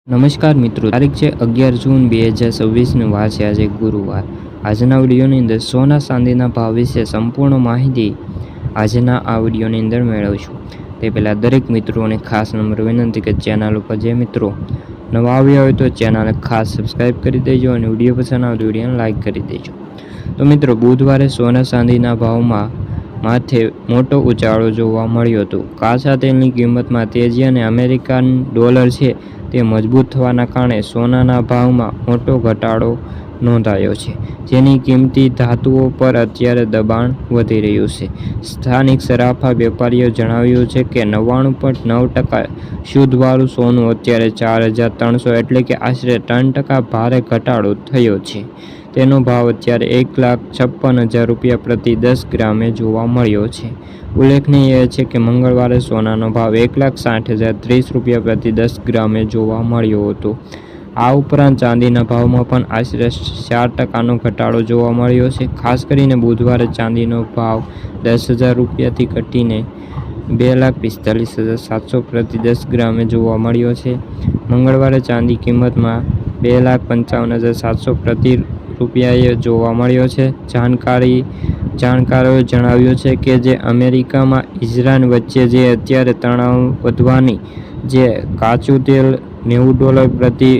નમસ્કાર મિત્રો, તારીખ છે 11 જૂન 2026 વાર છે આજે ગુરુવાર। આજના વિડીયોની અંદર સોના ચાંદીના ભાવ વિશે સંપૂર્ણ માહિતી આજના આ વિડીયોની અંદર મેળવશું। તે પહેલાં દરેક મિત્રોને ખાસ નમ્ર વિનંતી કે ચેનલ ઉપર જે મિત્રો નવા આવ્યા હોય તો ચેનલને ખાસ સબસ્ક્રાઈબ કરી દેજો અને વિડીયો પસંદ આવે તો વિડીયોને લાઇક કરી દેજો। તો મિત્રો, બુધવારે સોના ચાંદીના ભાવમાં માથે મોટો ઉછાળો જોવા મળ્યો હતો। કાચા તેલની કિંમતમાં તેજી અને અમેરિકન ડોલર છે તે મજબૂત થવાના કારણે સોનાના ભાવમાં મોટો ઘટાડો નોંધાયો છે, જેની કિંમતી ધાતુઓ પર અત્યારે દબાણ વધી રહ્યું છે। સ્થાનિક સરાફા વેપારીઓ જણાવ્યું છે કે 99.9% શુદ્ધવાળું સોનું અત્યારે 4,300 એટલે કે આશરે 3% ભારે ઘટાડો થયો છે। તેનો ભાવ અત્યારે 1,56,000 રૂપિયા પ્રતિ 10 ગ્રામે જોવા મળ્યો છે। ઉલ્લેખનીય છે કે મંગળવારે સોનાનો ભાવ 1,60,030 રૂપિયા પ્રતિ 10 ગ્રામે જોવા મળ્યો હતો। આ ઉપરાંત ચાંદીના ભાવમાં પણ આશરે 4%નો ઘટાડો જોવા મળ્યો છે। ખાસ કરીને બુધવારે ચાંદીનો ભાવ 10,000 રૂપિયાથી ઘટીને 2,45,700 પ્રતિ 10 ગ્રામે જોવા મળ્યો છે। મંગળવારે ચાંદી કિંમતમાં 2,55,700 પ્રતિ રૂપિયાએ જોવા મળ્યો છે। જાણકારોએ જણાવ્યું છે કે જે અમેરિકામાં ઇઝરાયલ વચ્ચે જે અત્યારે તણાવ વધવાની જે કાચું તેલ $90 પ્રતિ